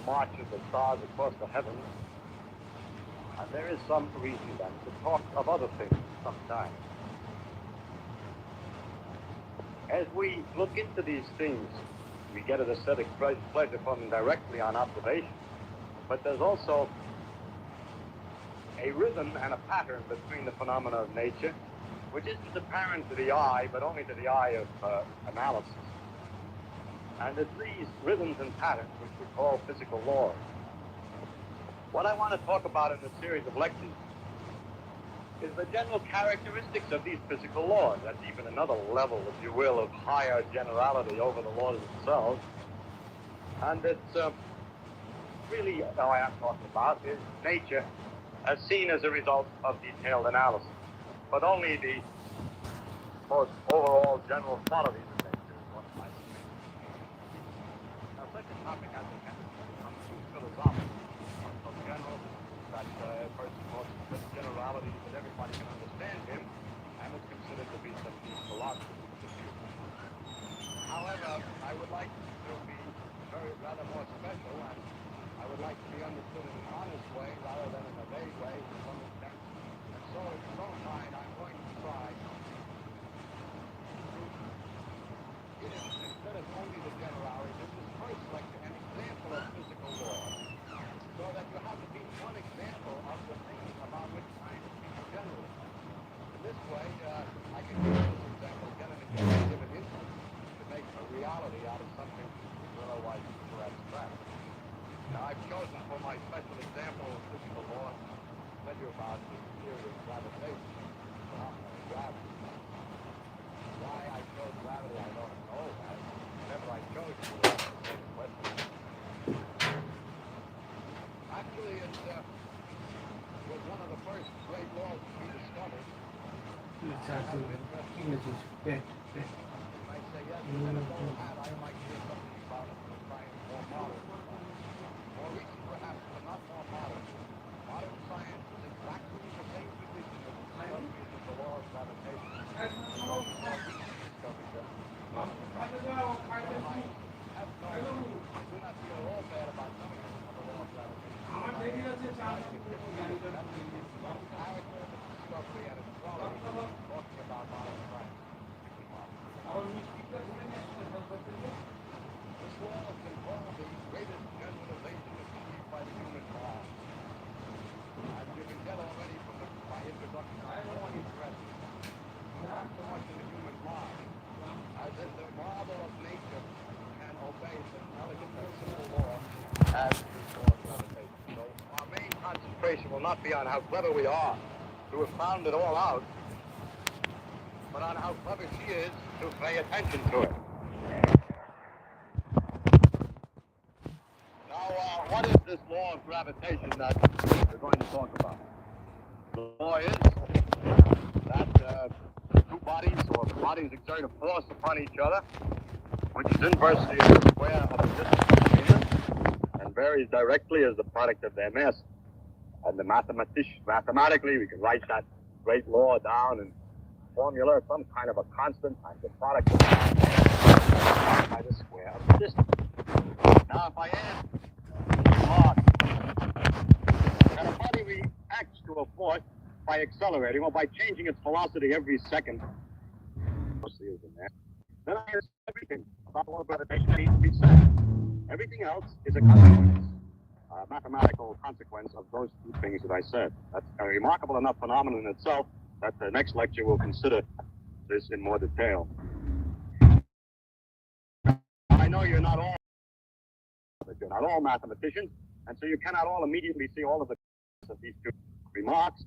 the march of the stars across the heavens. And there is some reason then to talk of other things sometimes. As we look into these things, we get an aesthetic pleasure from them directly on observation. But there's also a rhythm and a pattern between the phenomena of nature, which isn't apparent to the eye, but only to the eye of analysis. And it's these rhythms and patterns which we call physical laws. What I want to talk about in this series of lectures is the general characteristics of these physical laws. That's even another level, if you will, of higher generality over the laws themselves. And it's really, all I am talking about is nature as seen as a result of detailed analysis. But only the most overall general qualities of nature is what I see. Now, such a topic has a tendency to become too philosophical, so general that a person wants such generalities that everybody can understand him, and is considered to be some deep philosophy. However, I would like to be rather more special, and I would like to be understood in an honest way rather than in a vague way to some extent. And so, if you don't mind, I'm going to try to get instead of only the generalities, in this first lecture, an example of physical law, so that you have at least one example of the things about which I am speaking generally. In this way, I can use this example, get an instance to make a reality out of something otherwise super abstract. Now, I've chosen for my special example of physical law to tell you about the theory of gravitation, gravity. Why I chose gravity, I don't know. Whenever I chose it, was the same question. Actually, it was one of the first great laws to be discovered. You might say yes, and if all had, I might hear something about it to try and more modern. More recent, perhaps, but not more modern. Modern science is exactly the same position as the discovery of the law of gravitation. More recent discoveries that I do not feel at all bad about knowing of the law of gravitation. Character of the discovery and its quality, talking about modern science. This law has been called the greatest generalization achieved by the human mind. As you can tell already from my introduction, I'm more interested not so much in the human mind as in the marvel of nature can obey such elegant and simple law as this law of gravitation. So our main concentration will not be on how clever we are to have found it all out, but on how clever she is to pay attention to it. Now, what is this law of gravitation that we're going to talk about? The law is that two bodies or bodies exert a force upon each other, which is inversely the square of the distance between them, and varies directly as the product of their mass. And mathematically, we can write that great law down in formula, some kind of a constant times the product of the mass by the square of the distance. Now, if I add that a body reacts to a force by accelerating or by changing its velocity every second, then I guess everything about the law of gravitation needs to be said. Everything else is a consequence, a mathematical consequence of those two things that I said. That's a remarkable enough phenomenon in itself that the next lecture will consider this in more detail. I know you're not all mathematicians, and so you cannot all immediately see all of the of these two remarks.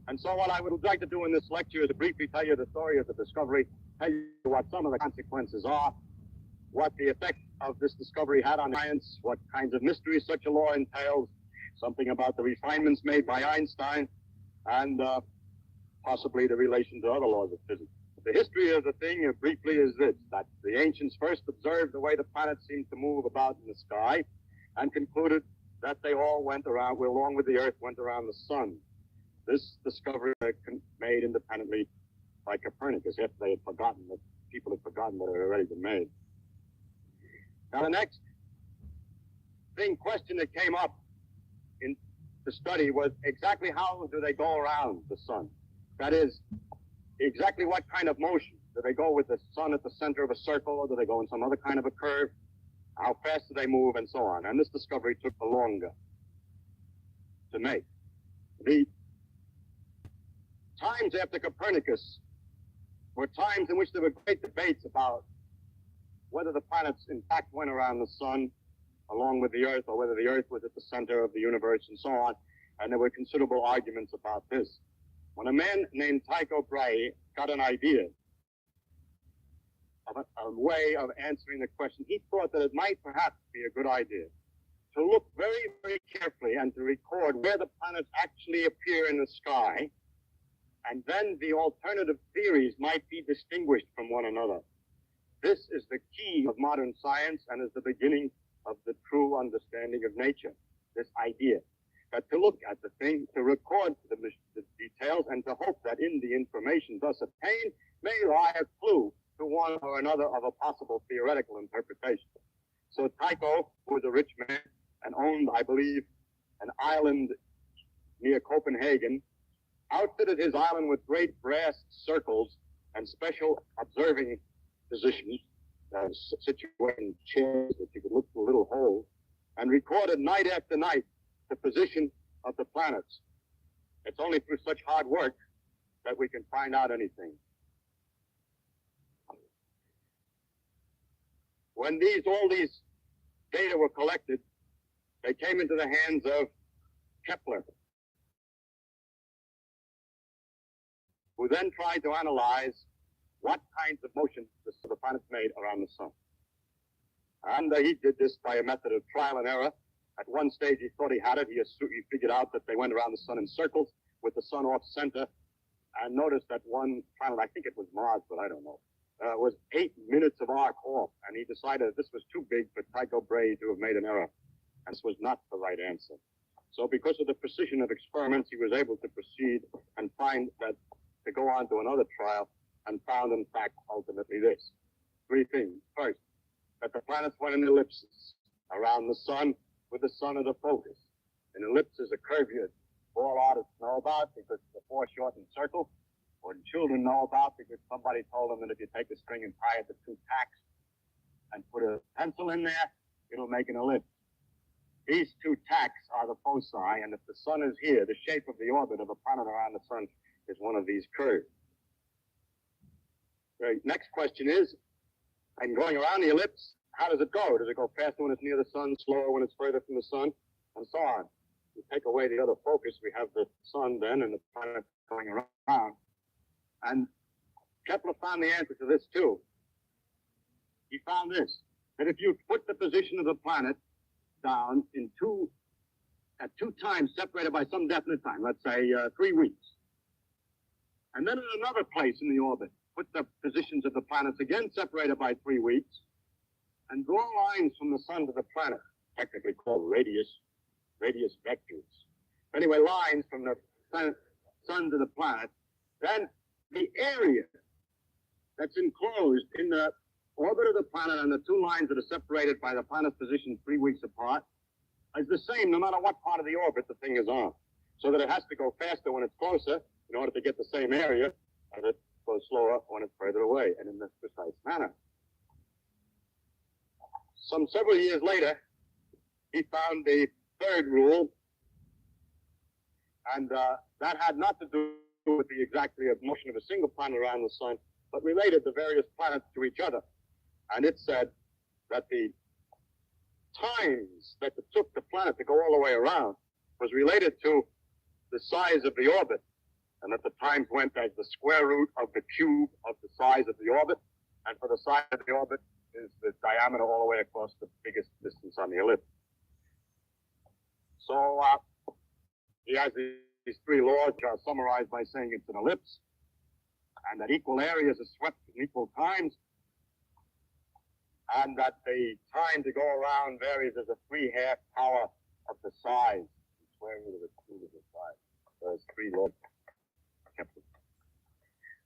And so what I would like to do in this lecture is to briefly tell you the story of the discovery, tell you what some of the consequences are, what the effect of this discovery had on science, what kinds of mysteries such a law entails, something about the refinements made by Einstein, and possibly the relation to other laws of physics. The history of the thing, briefly, is this, that the ancients first observed the way the planets seemed to move about in the sky and concluded that they all went around, along with the Earth, went around the sun. This discovery made independently by Copernicus after they had forgotten, that people had forgotten that it had already been made. Now the next question that came up in the study was exactly how do they go around the sun? That is, exactly what kind of motion. Do they go with the sun at the center of a circle, or do they go in some other kind of a curve? How fast do they move, and so on? And this discovery took the longer to make. The times after Copernicus were times in which there were great debates about whether the planets in fact went around the sun along with the Earth, or whether the Earth was at the center of the universe, and so on. And there were considerable arguments about this. When a man named Tycho Brahe got an idea of a way of answering the question, he thought that it might perhaps be a good idea to look very, very carefully and to record where the planets actually appear in the sky, and then the alternative theories might be distinguished from one another. This is the key of modern science and is the beginning of the true understanding of nature, this idea that to look at the thing, to record the details, and to hope that in the information thus obtained may lie a clue to one or another of a possible theoretical interpretation. So Tycho, who was a rich man and owned, I believe, an island near Copenhagen, outfitted his island with great brass circles and special observing positions, situated chairs that you could look through little holes, and recorded night after night the position of the planets. It's only through such hard work that we can find out anything. When all these data were collected, they came into the hands of Kepler, who then tried to analyze what kinds of motion the planets made around the sun. And he did this by a method of trial and error. At one stage, he thought he had it. He figured out that they went around the sun in circles with the sun off center, and noticed that one planet, I think it was Mars, but I don't know, was 8 minutes of arc off, and he decided this was too big for Tycho Brahe to have made an error, and this was not the right answer. So because of the precision of experiments, he was able to proceed and find that, to go on to another trial, and found, in fact, ultimately this. 3 things. First, that the planets went in ellipses around the sun, with the sun as a focus. An ellipse is a curve you all artists know about because it's a foreshortened circle, or children know about because somebody told them that if you take a string and tie it to 2 tacks and put a pencil in there, it'll make an ellipse. These 2 tacks are the foci, and if the sun is here, the shape of the orbit of a planet around the sun is one of these curves. The next question is, and going around the ellipse, how does it go? Does it go faster when it's near the sun, slower when it's further from the sun, and so on? You take away the other focus, we have the sun then and the planet going around. And Kepler found the answer to this too. He found this, that if you put the position of the planet down at 2 times separated by some definite time, let's say 3 weeks, and then in another place in the orbit, put the positions of the planets again separated by 3 weeks, and draw lines from the sun to the planet, technically called radius vectors. Anyway, lines from the sun to the planet, then the area that's enclosed in the orbit of the planet and the 2 lines that are separated by the planet's position 3 weeks apart is the same no matter what part of the orbit the thing is on. So that it has to go faster when it's closer in order to get the same area, and it goes slower when it's further away, and in this precise manner. Some several years later, he found the 3rd rule, and that had not to do with the exactly of motion of a single planet around the sun, but related the various planets to each other. And it said that the times that it took the planet to go all the way around was related to the size of the orbit, and that the times went as the square root of the cube of the size of the orbit, and for the size of the orbit is the diameter all the way across the biggest distance on the ellipse. So he has these 3 laws, which are summarized by saying it's an ellipse, and that equal areas are swept in equal times, and that the time to go around varies as a 3/2 power of the size, the square root of the cube of the size. There's 3 laws,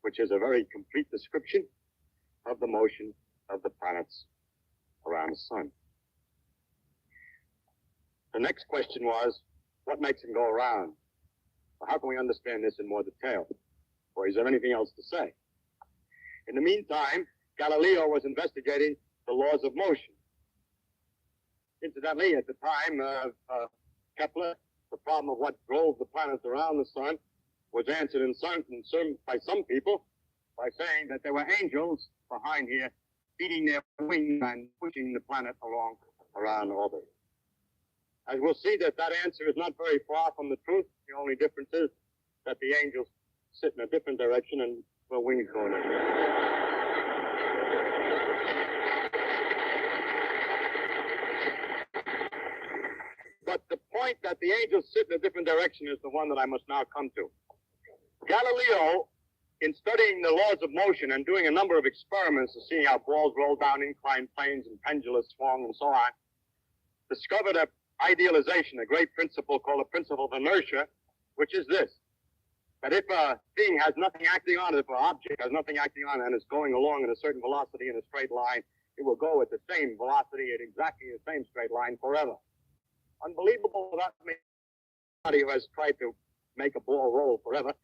which is a very complete description of the motion of the planets around the sun. The next question was, what makes him go around? Well, how can we understand this in more detail? Or is there anything else to say? In the meantime, Galileo was investigating the laws of motion. Incidentally, at the time, Kepler, the problem of what drove the planets around the sun, was answered by some people by saying that there were angels behind here beating their wings and pushing the planet along around orbit. As we'll see that answer is not very far from the truth. The only difference is that the angels sit in a different direction and the wings go in a different direction. But the point that the angels sit in a different direction is the one that I must now come to. Galileo, in studying the laws of motion and doing a number of experiments to see how balls roll down inclined planes and pendulums swung and so on, discovered an idealization, a great principle called the principle of inertia, which is this: that if a thing has nothing acting on it, if an object has nothing acting on it and is going along at a certain velocity in a straight line, it will go at the same velocity at exactly the same straight line forever. Unbelievable that anybody who has tried to make a ball roll forever.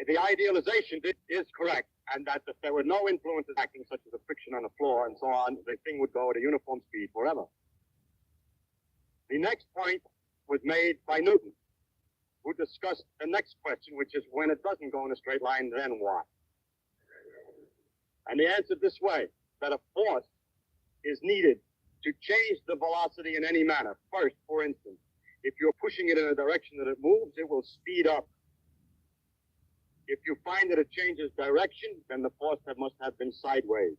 The idealization is correct, and that if there were no influences acting, such as the friction on the floor and so on, the thing would go at a uniform speed forever. The next point was made by Newton, who discussed the next question, which is when it doesn't go in a straight line, then what? And he answered this way, that a force is needed to change the velocity in any manner. First, for instance, if you're pushing it in a direction that it moves, it will speed up. If you find that it changes direction, then the force must have been sideways.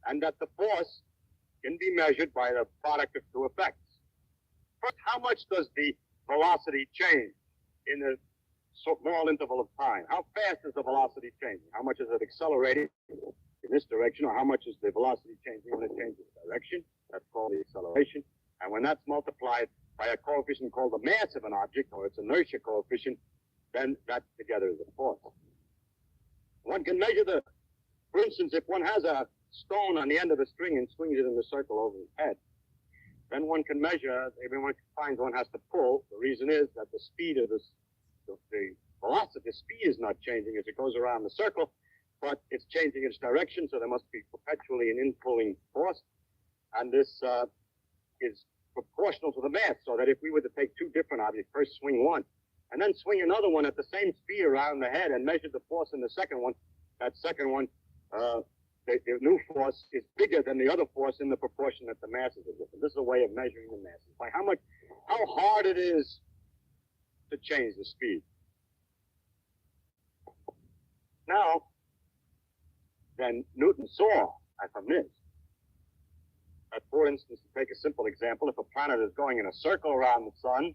And that the force can be measured by the product of two effects. First, how much does the velocity change in a small interval of time? How fast is the velocity changing? How much is it accelerating in this direction, or how much is the velocity changing when it changes direction? That's called the acceleration. And when that's multiplied by a coefficient called the mass of an object, or its inertia coefficient, then that together is a force. One can measure for instance, if one has a stone on the end of a string and swings it in a circle over his head, then one can measure, everyone finds one has to pull. The reason is that the speed of the velocity, the speed is not changing as it goes around the circle, but it's changing its direction, so there must be perpetually an in-pulling force, and this is proportional to the mass, so that if we were to take two different objects, first swing one, and then swing another one at the same speed around the head and measure the force in the second one, that second one, the new force is bigger than the other force in the proportion that the masses are different. This is a way of measuring the masses, by how hard it is to change the speed. Now, then Newton saw from this that, for instance, to take a simple example, if a planet is going in a circle around the sun,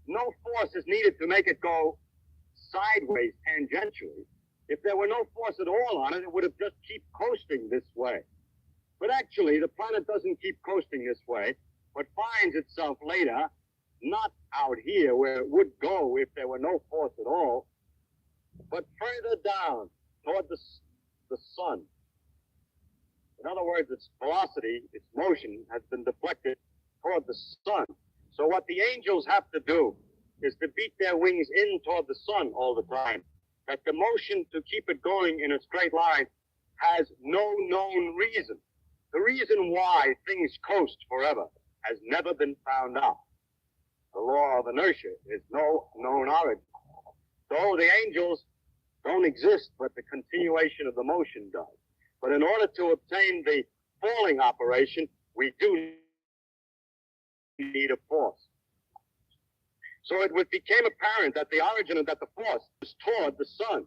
no force is needed to make it go sideways tangentially. If there were no force at all on it, it would have just keep coasting this way. But actually, the planet doesn't keep coasting this way, but finds itself later not out here where it would go if there were no force at all, but further down toward the sun. In other words, its velocity, its motion, has been deflected toward the sun. So what the angels have to do is to beat their wings in toward the sun all the time. That the motion to keep it going in a straight line has no known reason. The reason why things coast forever has never been found out. The law of inertia is no known origin. So the angels don't exist, but the continuation of the motion does. But in order to obtain the falling operation, we do need a force. So it became apparent that the origin of the force was toward the sun.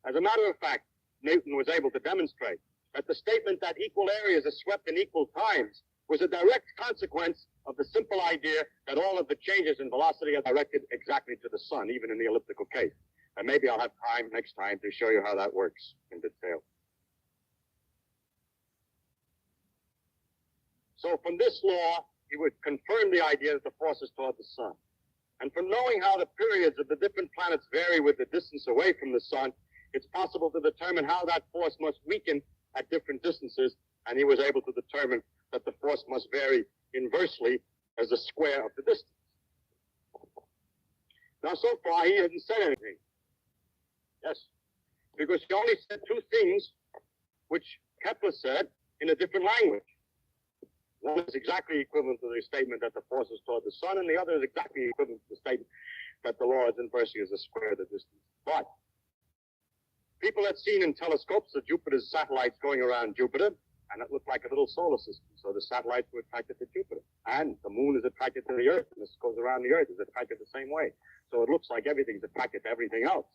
As a matter of fact, Newton was able to demonstrate that the statement that equal areas are swept in equal times was a direct consequence of the simple idea that all of the changes in velocity are directed exactly to the sun, even in the elliptical case. And maybe I'll have time next time to show you how that works in detail. So from this law, he would confirm the idea that the force is toward the sun. And from knowing how the periods of the different planets vary with the distance away from the sun, it's possible to determine how that force must weaken at different distances, and he was able to determine that the force must vary inversely as the square of the distance. Now, so far, he hasn't said anything. Yes, because he only said two things which Kepler said in a different language. One is exactly equivalent to the statement that the force is toward the sun, and the other is exactly equivalent to the statement that the law is inversely as the square of the distance. But people had seen in telescopes of Jupiter's satellites going around Jupiter, and it looked like a little solar system. So the satellites were attracted to Jupiter. And the moon is attracted to the Earth, and this goes around the Earth, is attracted the same way. So it looks like everything's attracted to everything else.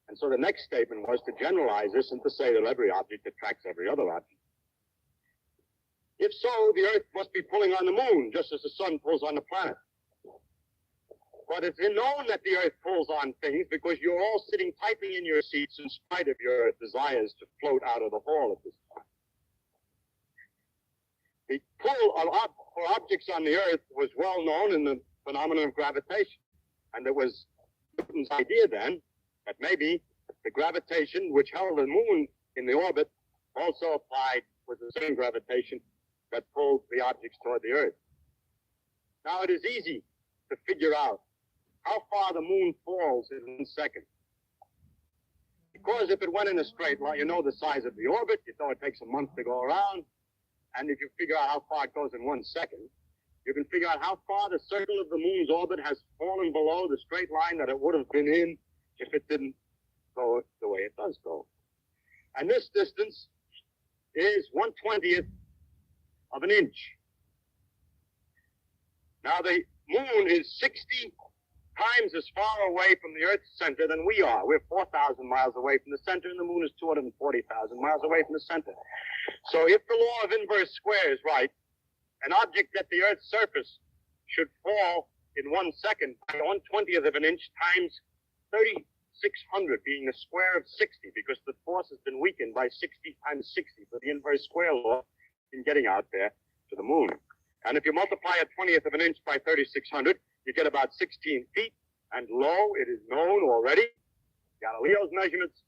And so the next statement was to generalize this and to say that every object attracts every other object. If so, the Earth must be pulling on the moon, just as the sun pulls on the planet. But it's known that the Earth pulls on things because you're all sitting typing in your seats in spite of your desires to float out of the hall at this time. The pull for objects on the Earth was well known in the phenomenon of gravitation. And there was Newton's idea then that maybe the gravitation which held the moon in the orbit also applied with the same gravitation that pulled the objects toward the Earth. Now, it is easy to figure out how far the moon falls in 1 second. Because if it went in a straight line, you know the size of the orbit, you know it takes a month to go around, and if you figure out how far it goes in 1 second, you can figure out how far the circle of the moon's orbit has fallen below the straight line that it would have been in if it didn't go the way it does go. And this distance is 1/20th of an inch. Now, the moon is 60 times as far away from the Earth's center than we are. We're 4,000 miles away from the center, and the moon is 240,000 miles away from the center. So if the law of inverse square is right, an object at the Earth's surface should fall in 1 second by 1/20th of an inch times 3,600, being the square of 60, because the force has been weakened by 60 times 60 for the inverse square law in getting out there to the moon. And if you multiply a 20th of an inch by 3,600, you get about 16 feet. And lo, it is known already, Galileo's measurements,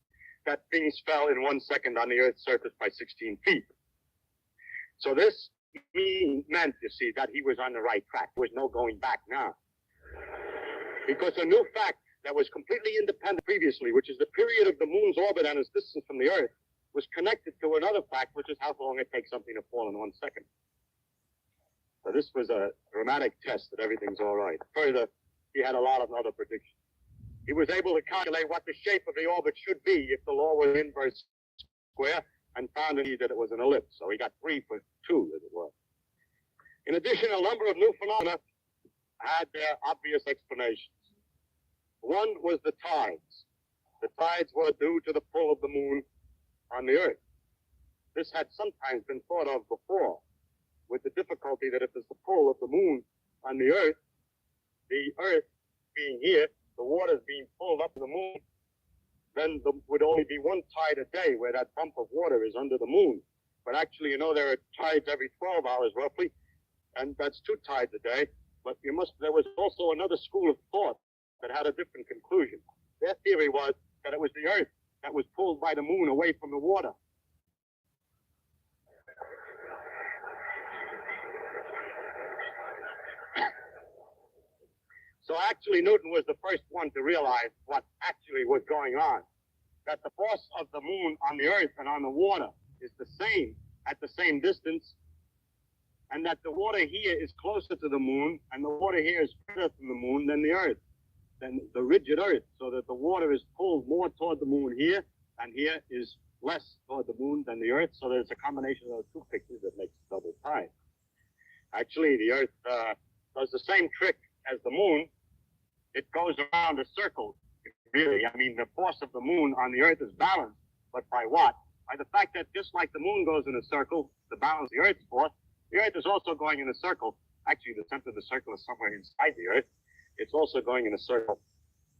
that things fell in 1 second on the Earth's surface by 16 feet. So this meant, you see, that he was on the right track. There was no going back now. Because a new fact that was completely independent previously, which is the period of the moon's orbit and its distance from the Earth, was connected to another fact, which is how long it takes something to fall in 1 second. So this was a dramatic test that everything's all right. Further, he had a lot of other predictions. He was able to calculate what the shape of the orbit should be if the law was inverse square, and found indeed that it was an ellipse. So he got 3 for 2, as it were. In addition, a number of new phenomena had their obvious explanations. One was the tides. The tides were due to the pull of the moon on the Earth. This had sometimes been thought of before, with the difficulty that if there's the pull of the moon on the Earth being here, the water's being pulled up to the moon, then there would only be one tide a day where that bump of water is under the moon. But actually, you know, there are tides every 12 hours roughly, and that's 2 tides a day. But there was also another school of thought that had a different conclusion. Their theory was that it was the Earth that was pulled by the moon away from the water. So actually, Newton was the first one to realize what actually was going on, that the force of the moon on the Earth and on the water is the same at the same distance, and that the water here is closer to the moon, and the water here is further from the moon than the Earth, than the rigid Earth, so that the water is pulled more toward the moon here, and here is less toward the moon than the Earth, so there's a combination of those 2 pictures that makes double tide. Actually, the Earth does the same trick as the moon. It goes around a circle, really. I mean, the force of the moon on the Earth is balanced, but by what? By the fact that just like the moon goes in a circle to balance the Earth's force, the Earth is also going in a circle. Actually, the center of the circle is somewhere inside the Earth. It's also going in a circle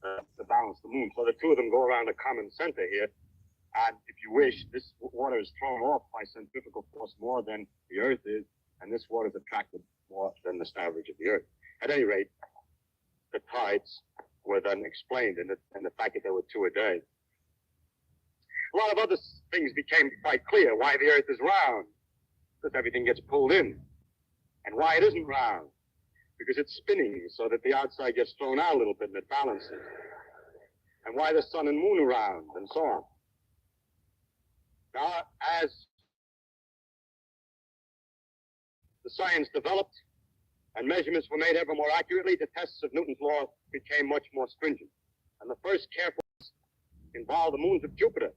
to balance the moon. So the 2 of them go around a common center here. And if you wish, this water is thrown off by centrifugal force more than the Earth is, and this water is attracted more than the average of the Earth. At any rate, the tides were then explained, and the fact that there were 2 a day. A lot of other things became quite clear. Why the Earth is round, because everything gets pulled in. And why it isn't round? Because it's spinning so that the outside gets thrown out a little bit and it balances. And why the sun and moon are round, and so on. Now, as the science developed and measurements were made ever more accurately, the tests of Newton's law became much more stringent. And the first careful involved the moons of Jupiter.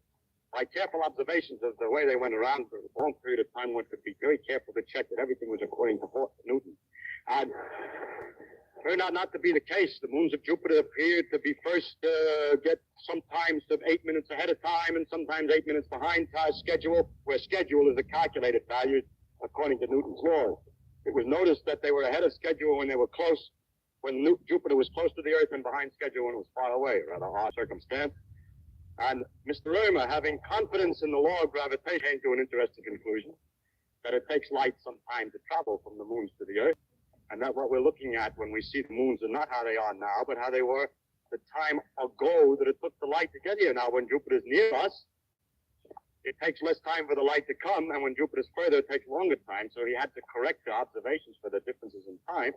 By careful observations of the way they went around for a long period of time, one could be very careful to check that everything was according to Newton. And turned out not to be the case. The moons of Jupiter appeared to be first get sometimes to 8 minutes ahead of time and sometimes 8 minutes behind schedule, where schedule is the calculated value according to Newton's laws. It was noticed that they were ahead of schedule when they were close, when Jupiter was close to the Earth, and behind schedule when it was far away, rather odd circumstance. And Mr. Römer, having confidence in the law of gravitation, came to an interesting conclusion that it takes light some time to travel from the moons to the Earth, and that what we're looking at when we see the moons are not how they are now, but how they were the time ago that it took the light to get here. Now, when Jupiter's near us, it takes less time for the light to come, and when Jupiter's further, it takes longer time, so he had to correct the observations for the differences in time,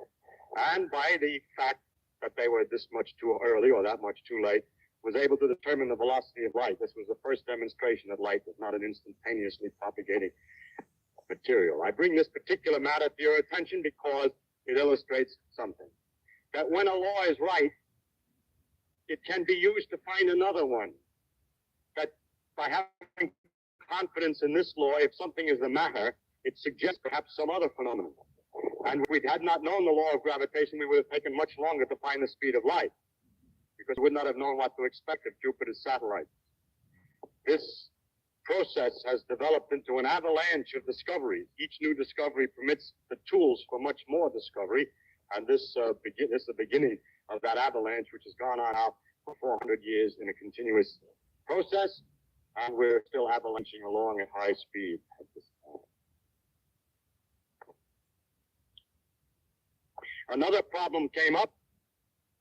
and by the fact that they were this much too early or that much too late, was able to determine the velocity of light. This was the first demonstration that light was not an instantaneously propagating material. I bring this particular matter to your attention because it illustrates something. That when a law is right, it can be used to find another one. That by having confidence in this law, if something is the matter, it suggests perhaps some other phenomenon. And if we had not known the law of gravitation, we would have taken much longer to find the speed of light, because we would not have known what to expect of Jupiter's satellites. This process has developed into an avalanche of discoveries. Each new discovery permits the tools for much more discovery, and this is the beginning of that avalanche, which has gone on now for 400 years in a continuous process, and we're still avalanching along at high speed at this time. Another problem came up.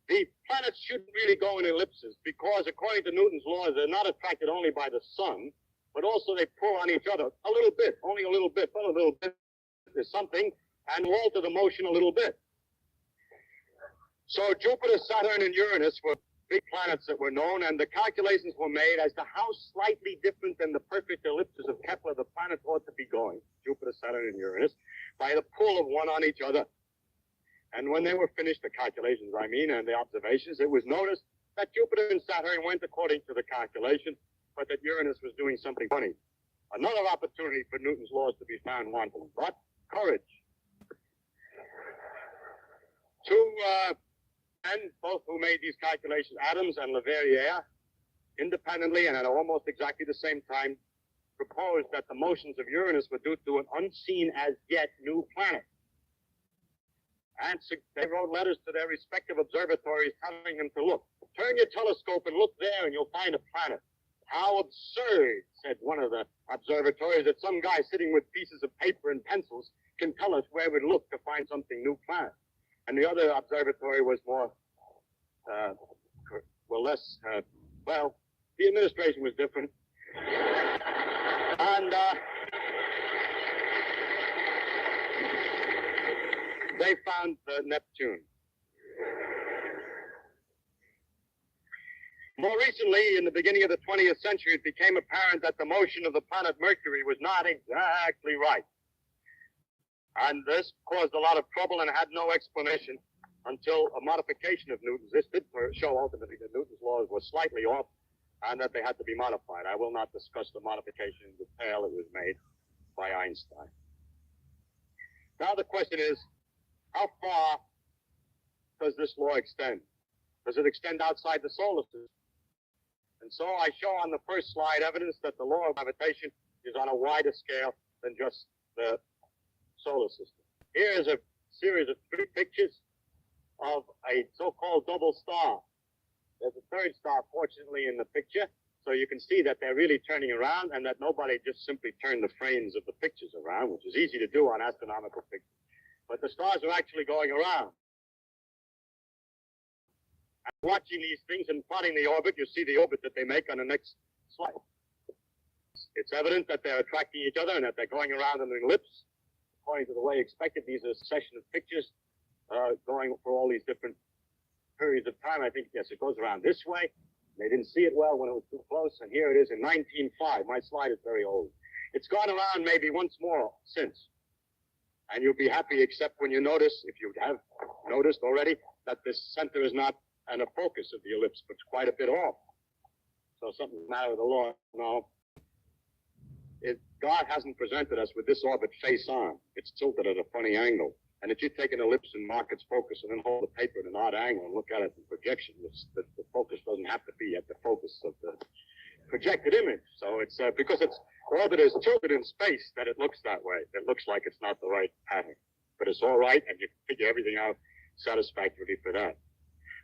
The planets shouldn't really go in ellipses because, according to Newton's laws, they're not attracted only by the sun, but also they pull on each other a little bit, only a little bit, but a little bit is something, and will alter the motion a little bit. So Jupiter, Saturn, and Uranus were big planets that were known, and the calculations were made as to how slightly different than the perfect ellipses of Kepler the planets ought to be going, Jupiter, Saturn, and Uranus, by the pull of one on each other. And when they were finished, the calculations, and the observations, it was noticed that Jupiter and Saturn went according to the calculation, but that Uranus was doing something funny. Another opportunity for Newton's laws to be found wanting, but courage. Two men, both who made these calculations, Adams and Leverrier, independently and at almost exactly the same time, proposed that the motions of Uranus were due to an unseen as yet new planet. And they wrote letters to their respective observatories telling them to look. Turn your telescope and look there and you'll find a planet. How absurd, said one of the observatories, that some guy sitting with pieces of paper and pencils can tell us where we'd look to find something new planet. And the other observatory was more, the administration was different. And they found Neptune. More recently, in the beginning of the 20th century, it became apparent that the motion of the planet Mercury was not exactly right. And this caused a lot of trouble and had no explanation until a modification of Newton's. This did show ultimately that Newton's laws were slightly off and that they had to be modified. I will not discuss the modification in detail. It was made by Einstein. Now the question is, how far does this law extend? Does it extend outside the solar system? And so I show on the first slide evidence that the law of gravitation is on a wider scale than just the solar system. Here is a series of 3 pictures of a so-called double star. There's a third star, fortunately, in the picture, so you can see that they're really turning around and that nobody just simply turned the frames of the pictures around, which is easy to do on astronomical pictures. But the stars are actually going around. And watching these things and plotting the orbit, you see the orbit that they make on the next slide. It's evident that they're attracting each other and that they're going around in an ellipse. according to the way expected. These are a succession of pictures going for all these different periods of time. I think, yes, it goes around this way. They didn't see it well when it was too close, and here it is in 1905. My slide is very old. It's gone around maybe once more since. And you'll be happy, except when you notice, if you have noticed already, that the center is not in a focus of the ellipse, but it's quite a bit off. So something's the matter with the law. No. God hasn't presented us with this orbit face on. It's tilted at a funny angle. And if you take an ellipse and mark its focus and then hold the paper at an odd angle and look at it in projection, the focus doesn't have to be at the focus of the projected image. So it's because its orbit is tilted in space that it looks that way. It looks like it's not the right pattern. But it's all right, and you can figure everything out satisfactorily for that.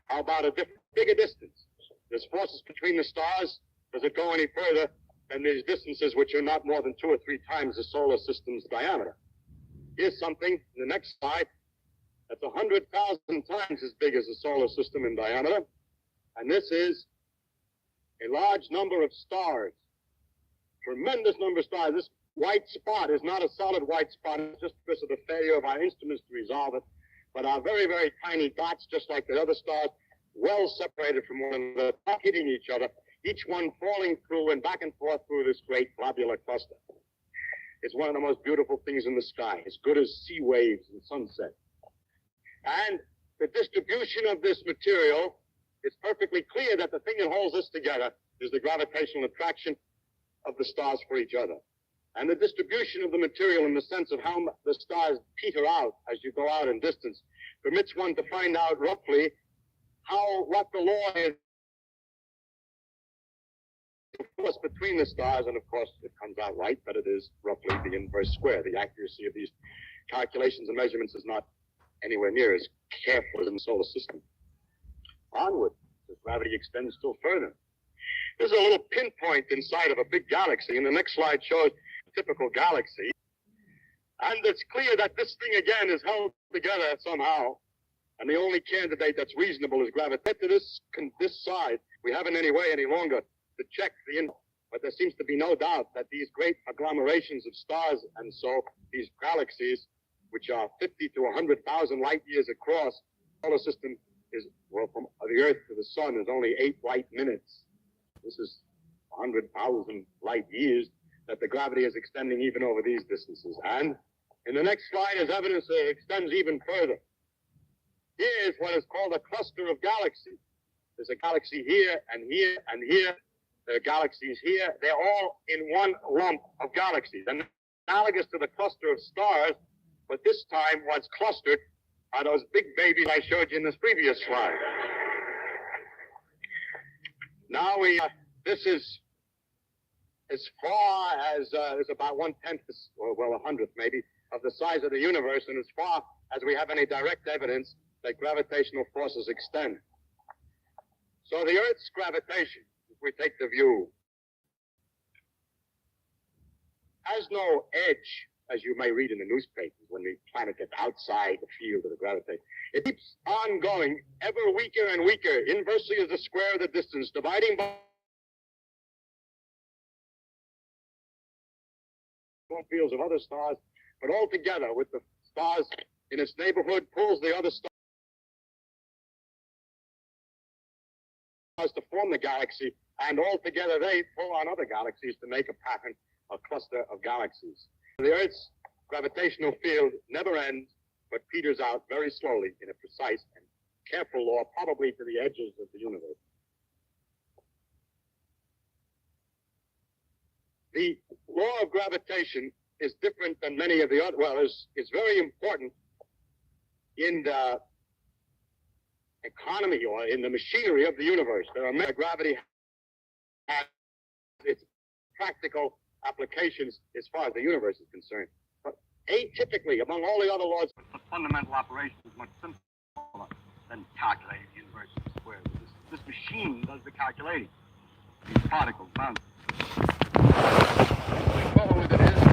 How about a bigger distance? There's forces between the stars. Does it go any further than these distances, which are not more than 2 or 3 times the solar system's diameter? Here's something in the next slide that's 100,000 times as big as the solar system in diameter. And this is a large number of stars, tremendous number of stars. This white spot is not a solid white spot. It's just because of the failure of our instruments to resolve it. But are very, very tiny dots, just like the other stars, well separated from one another, not hitting each other, each one falling through and back and forth through this great globular cluster. It's one of the most beautiful things in the sky, as good as sea waves and sunset. And the distribution of this material, it's perfectly clear that the thing that holds this together is the gravitational attraction of the stars for each other. And the distribution of the material in the sense of how the stars peter out as you go out in distance permits one to find out roughly what the law is force between the stars, and of course it comes out right that it is roughly the inverse square. The accuracy of these calculations and measurements is not anywhere near as careful as in the solar system. Onward, as gravity extends still further. There's a little pinpoint inside of a big galaxy, and the next slide shows a typical galaxy. And it's clear that this thing again is held together somehow, and the only candidate that's reasonable is gravity. To this side, we haven't any way any longer to check the info, but there seems to be no doubt that these great agglomerations of stars and so these galaxies, which are 50 to 100,000 light years across, the solar system is, well, from the Earth to the Sun is only 8 light minutes. This is 100,000 light years that the gravity is extending even over these distances. And in the next slide is evidence that it extends even further. Here is what is called a cluster of galaxies. There's a galaxy here and here and here. There are galaxies here. They're all in one lump of galaxies. And analogous to the cluster of stars, but this time what's clustered are those big babies I showed you in this previous slide. Now this is as far as is about 1/10, or well, 100th maybe, of the size of the universe, and as far as we have any direct evidence that gravitational forces extend. So the Earth's gravitation, if we take the view, has no edge, as you may read in the newspapers, when the planet gets outside the field of the gravitation. It keeps on going ever weaker and weaker, inversely as the square of the distance, dividing by fields of other stars, but altogether with the stars in its neighborhood pulls the other stars to form the galaxy, and altogether they pull on other galaxies to make a pattern, a cluster of galaxies. The Earth's gravitational field never ends, but peters out very slowly in a precise and careful law, probably to the edges of the universe. The law of gravitation is different than many of the other, well, is very important in the economy or in the machinery of the universe. There are many gravity has its practical applications as far as the universe is concerned. But atypically, among all the other laws, the fundamental operation is much simpler than calculating the universe squares. This machine does the calculating. These particles bound. The trouble with it is